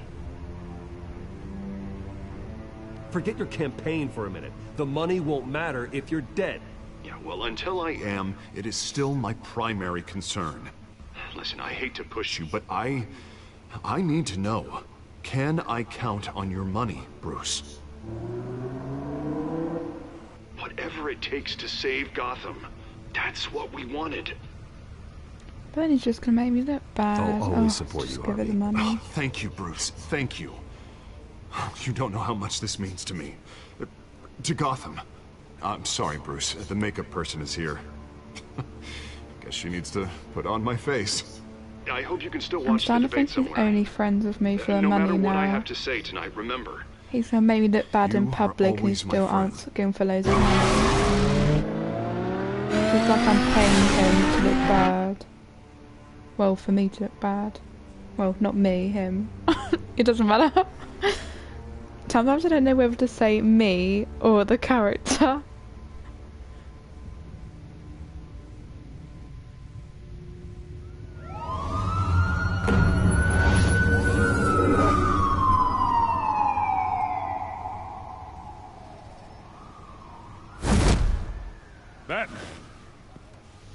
Forget your campaign for a minute. The money won't matter if you're dead. Yeah, well, until I am, it is still my primary concern. Listen, I hate to push you, but I need to know. Can I count on your money, Bruce? Whatever it takes to save Gotham. That's what we wanted. Bernie's just gonna make me look bad. I'll always support just you, give her the Harvey. money. Oh, thank you, Bruce. Thank you. You don't know how much this means to me. To Gotham. I'm sorry, Bruce. The makeup person is here. Guess she needs to put on my face. I hope you can still I'm watch the starting to debate think he's somewhere. only friends with me for the No money matter what I now. have to say tonight, remember. He's gonna make me look bad in You are public and always he's my still friend. asking for loads of money. It's like I'm paying him to look bad. Well, for me to look bad. Well, not me, him. It doesn't matter. Sometimes I don't know whether to say me or the character. Batman.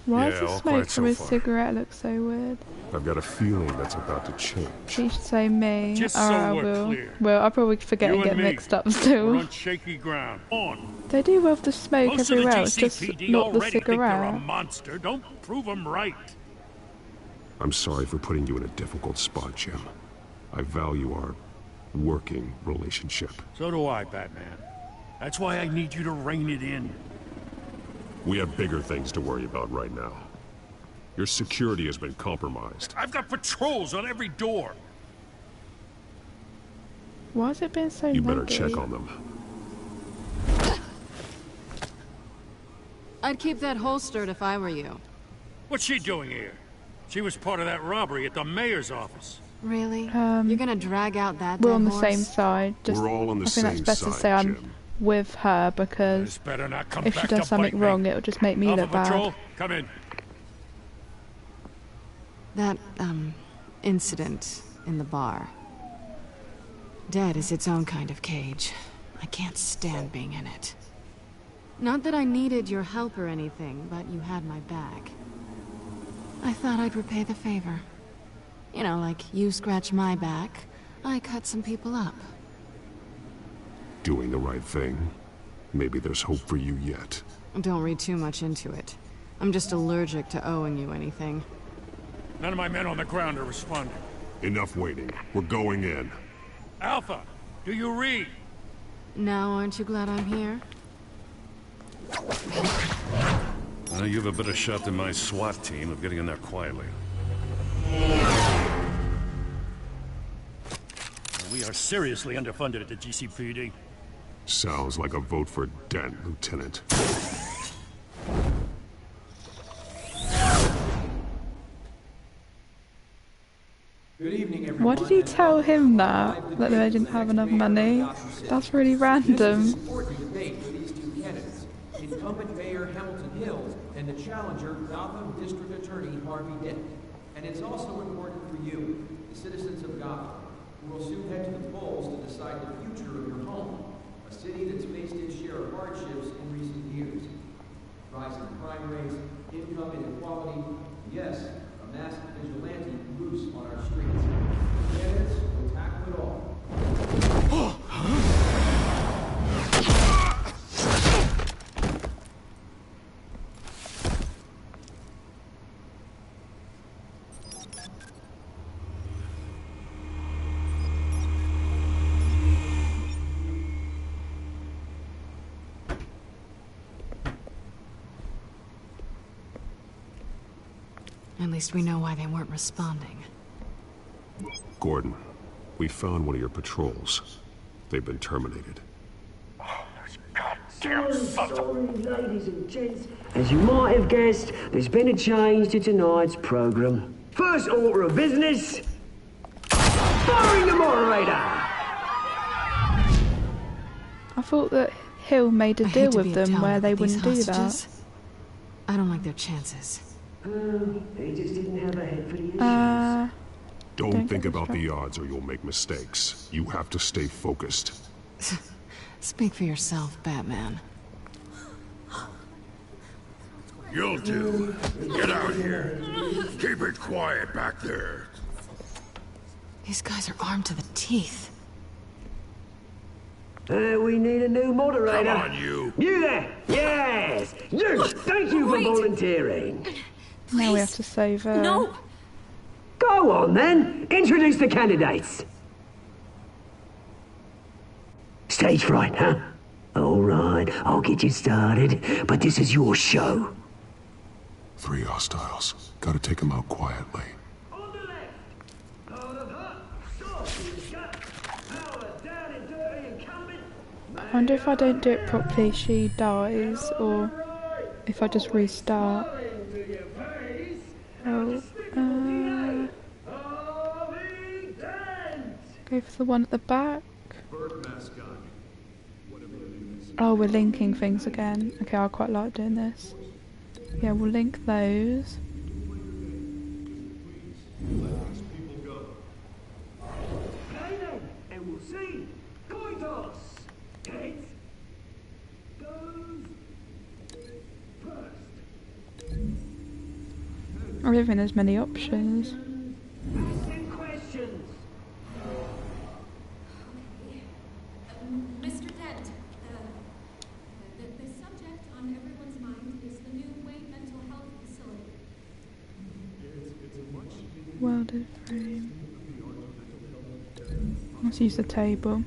Why Yeah, does the all smoke quiet from so his far. cigarette look so weird? I've got a feeling that's about to change. He should say me. Just so Alright, I we're will. clear. Well, I'll probably forget You and get me, mixed up We're still. on shaky ground. On. They do well the smoke Most of the everywhere else, just GCPD not the already think they're a cigarette. monster. Don't prove them right. I'm sorry for putting you in a difficult spot, Jim. I value our working relationship. So do I, Batman. That's why I need you to rein it in. We have bigger things to worry about right now. Your security has been compromised. I've got patrols on every door. Why has it been so You better naggy? check on them. I'd keep that holstered if I were you. What's she doing here? She was part of that robbery at the mayor's office. Really? You're gonna drag out that We're on the dead same horse? side. Just, We're all on the I think that's same better to side, say I'm Jim. with her because This better not come if she back does to something bite me. wrong, it'll just make me Alpha look Patrol, bad. come in. That, incident in the bar. Dead is its own kind of cage. I can't stand being in it. Not that I needed your help or anything, but you had my back. I thought I'd repay the favor. You know, like you scratch my back, I cut some people up. Doing the right thing. Maybe there's hope for you yet. Don't read too much into it. I'm just allergic to owing you anything. None of my men on the ground are responding. Enough waiting. We're going in. Alpha, do you read? Now aren't you glad I'm here? Well, you have a better shot than my SWAT team of getting in there quietly. We are seriously underfunded at the GCPD. Sounds like a vote for Dent, Lieutenant. Good evening, everyone. Why did he tell him that they didn't have enough money? That's really random. Important debate for these two candidates, incumbent Mayor Hamilton Hill and the challenger Gotham District Attorney Harvey Dent. And it's also important for you, the citizens of Gotham, who will soon head to the polls to decide the future of your home, a city that's faced its share of hardships in recent years. Rising crime rates, income inequality, yes, a masked vigilante loose on our streets. Candidates will tackle it all. At least we know why they weren't responding. Gordon, we found one of your patrols. They've been terminated. Sorry, ladies and gents. As you might have guessed, there's been a change to tonight's program. First order of business, firing the moderator! I thought that Hill made a deal with them where they wouldn't do that. I don't like their chances. They just didn't have a head for the issues. Don't think about the odds or you'll make mistakes. You have to stay focused. Speak for yourself, Batman. You'll do. Get out here. Keep it quiet back there. These guys are armed to the teeth. We need a new moderator. Come on, you. You there! Yes! You! Thank you for volunteering. Now we have to save her. No! Go on then! Introduce the candidates. Stage fright, huh? Alright, I'll get you started, but this is your show. 3 hostiles. Gotta take them out quietly. I wonder if I don't do it properly, she dies, or if I just restart. Oh, go for the one at the back. Oh, we're linking things again. Okay, I quite like doing this. Yeah, we'll link those. And we'll see. Coin toss. Heads goes first. I don't think there's many options. Asking questions. Mr. Dent, the subject on everyone's mind is the new Wayne Mental Health Facility. It's a much Welded frame. Let's use the table.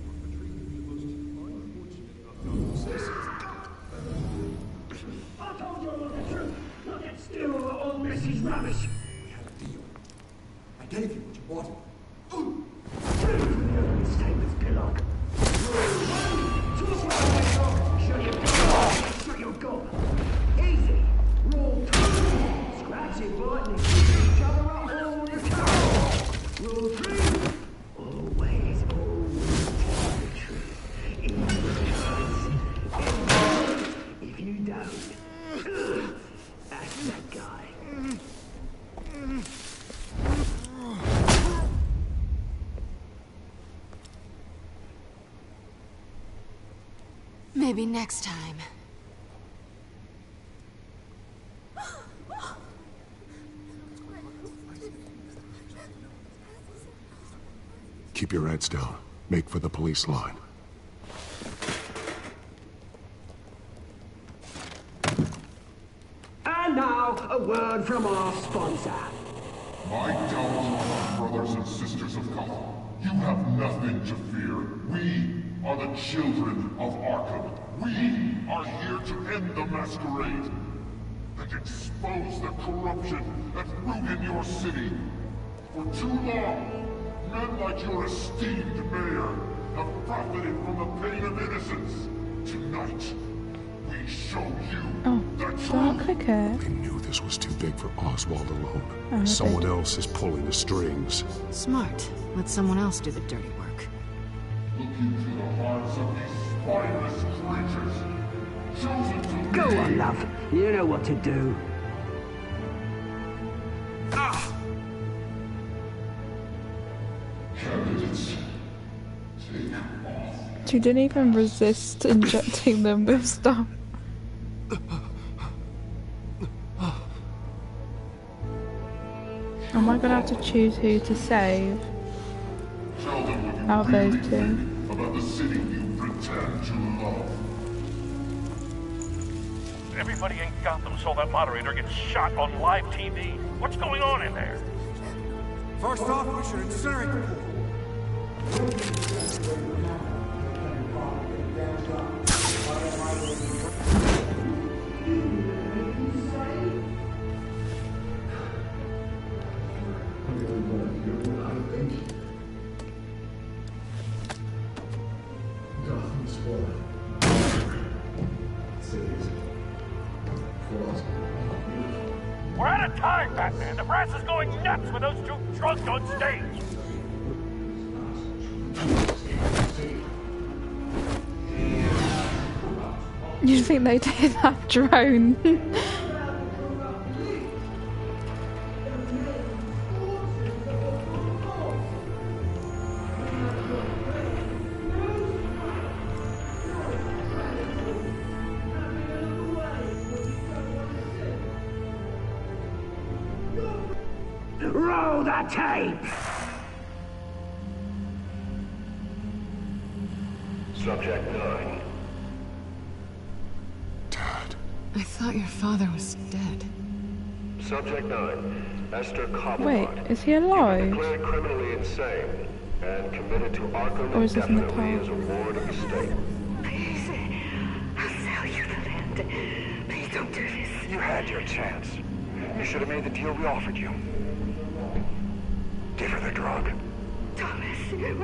I told you all the truth. Not that steal all Mrs. rubbish. We had a deal. I gave you what you wanted. Stay with Pillock. Shut your gob. Easy. Rule 2. Scratchy button and each other up all the time. Rule 3. Always tell the truth. Even if you don't. That's that guy. Maybe next time. Keep your heads down. Make for the police line. And now, a word from our sponsor. My downtrodden brothers and sisters of Gotham, you have nothing to fear. We are the children of Arkham. We are here to end the masquerade and expose the corruption that ruined your city. For too long, men like your esteemed mayor have profited from the pain of innocence. Tonight, we show you the don't truth. click here. They knew this was too big for Oswald alone. Oh, Someone else is pulling the strings. Smart. Let someone else do the dirty work. Look into the hearts of these spineless creatures. Chosen to Go lead. on, love. You know what to do. Candidates, take off. She didn't even resist injecting them with stuff. Am I gonna have to choose who to save? Tell them what you Out of those really two. think about the city you pretend to love. Everybody in Gotham saw that moderator get shot on live TV. What's going on in there? First off, we should incinerate the pool. We're out of time, Batman. The press is going nuts with those two drunks on stage. You think they did that drone? Roll the tape! Subject 9. I thought your father was dead. Subject 9. Esther Cobblepot. Wait, is he alive? Declared criminally insane and committed to Arkham Or is this in the indefinitely past? as a ward of the state. Please, I'll sell you the land. Please don't do this. You had your chance. You should have made the deal we offered you. Give her the drug. Thomas, we're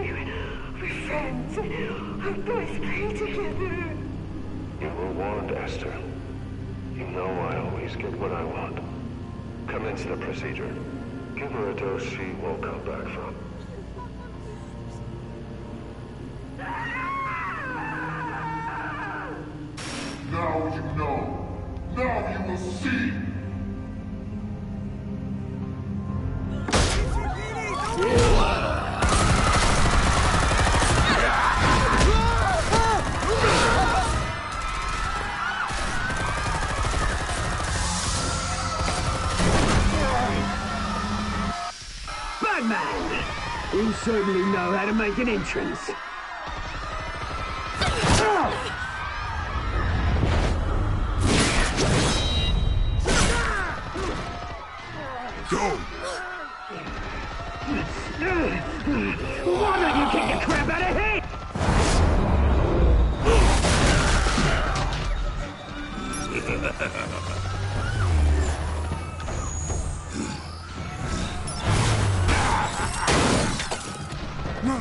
friends. Our boys play together. You were warned, Esther. You know I always get what I want. Commence the procedure. Give her a dose she won't come back from. Now you know. Now you will see. Batman! You certainly know how to make an entrance. Go! Why don't you kick the crap out of here? No,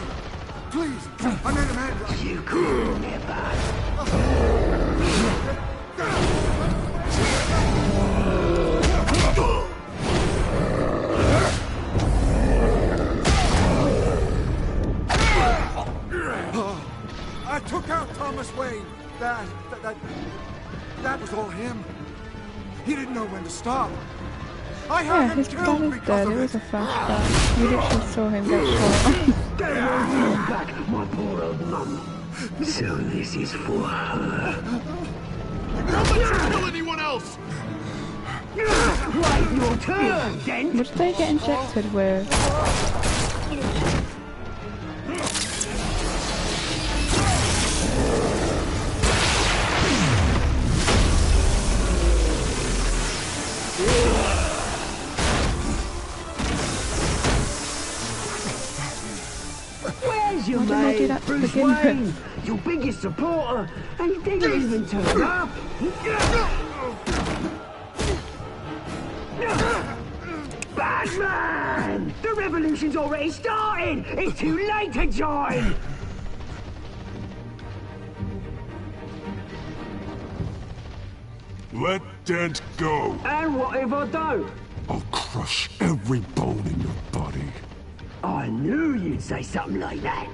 please, I made a man. You cool, never. I took out Thomas Wayne. That was all him. He didn't know when to stop. I had Yeah, him his dad killed is because dead. of It was it. a flashback. You literally saw him get shot. Get away back, my poor old mum. So this is for her. Don't let you kill anyone else! Right, your turn, Dent. What did they get injected with? Where's your Why didn't they do mate, that to Bruce begin Wayne? with? Your biggest supporter, and he didn't even turn up. Batman! The revolution's already started! It's too late to join! Let Dent go! And what if I don't? I'll crush every bone in your body. I knew you'd say something like that.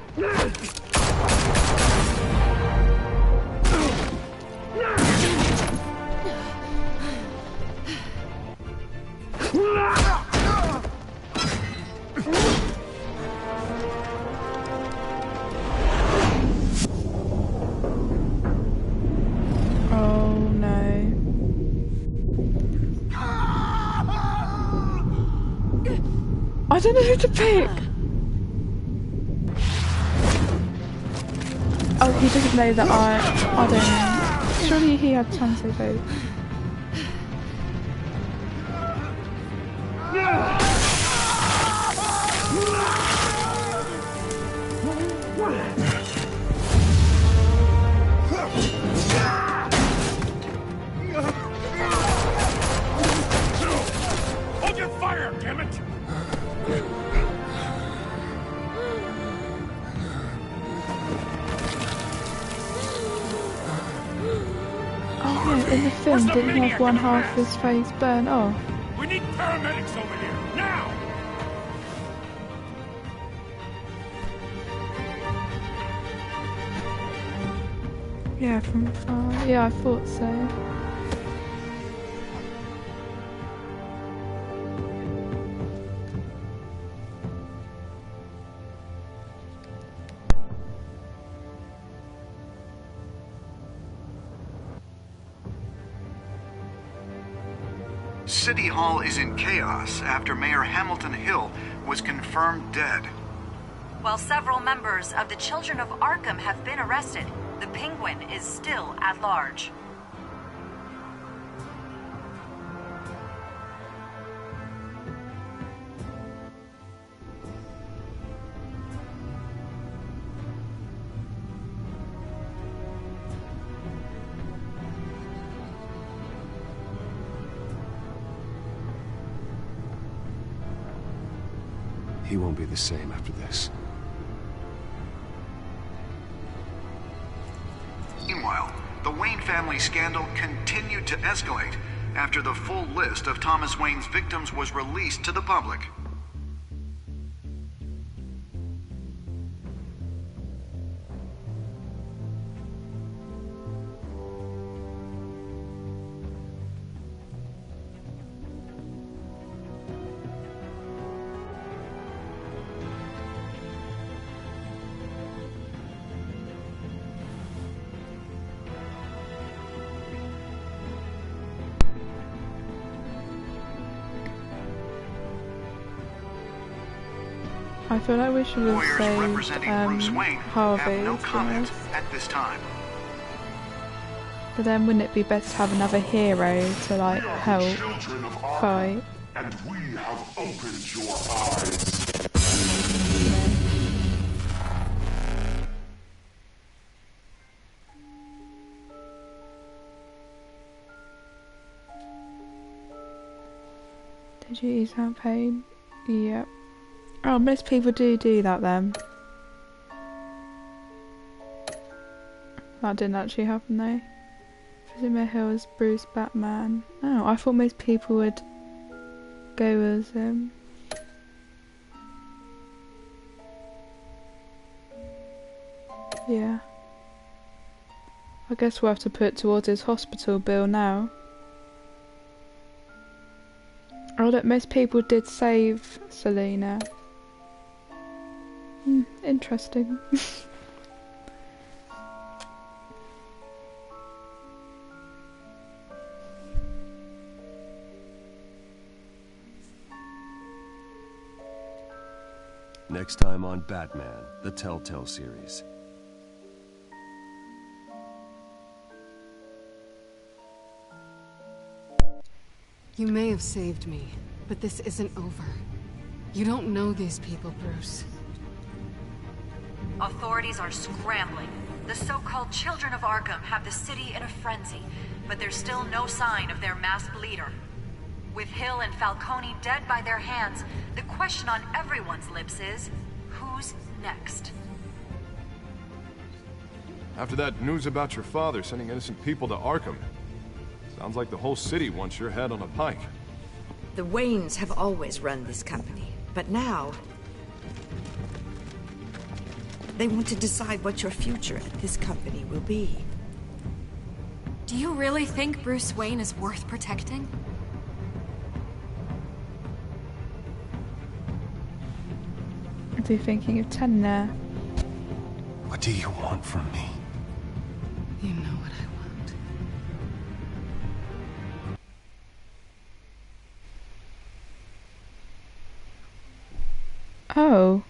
Oh no. I don't know who to pick. Oh, he doesn't know that I don't know. Surely he had chance to vote. Hold your fire, damn it! Oh yeah, in the film, didn't he have one half of his face burnt off? We need paramedics over here, now! Yeah, yeah, I thought so. City Hall is in chaos after Mayor Hamilton Hill was confirmed dead. While several members of the Children of Arkham have been arrested, the Penguin is still at large. He won't be the same after this. Meanwhile, the Wayne family scandal continued to escalate after the full list of Thomas Wayne's victims was released to the public. I feel like we should have Lawyers saved representing Bruce Wayne Harvey, have no to be comment honest. at this time. But then wouldn't it be better to have another hero to like help Children of Arkham, fight? and we have opened your eyes. Duties aren't paid. Yep. Oh, most people do that then. That didn't actually happen though. Visit Hill as Bruce Batman. Oh, I thought most people would go as him. Yeah. I guess we'll have to put towards his hospital bill now. Oh look, most people did save Selina. Interesting. Next time on Batman, the Telltale series. You may have saved me, but this isn't over. You don't know these people, Bruce. Authorities are scrambling. The so-called Children of Arkham have the city in a frenzy, but there's still no sign of their masked leader. With Hill and Falcone dead by their hands, the question on everyone's lips is, who's next? After that news about your father sending innocent people to Arkham, sounds like the whole city wants your head on a pike. The Waynes have always run this company, but now they want to decide what your future at this company will be. Do you really think Bruce Wayne is worth protecting? What are you thinking of 10 there? What do you want from me? You know what I want. Oh.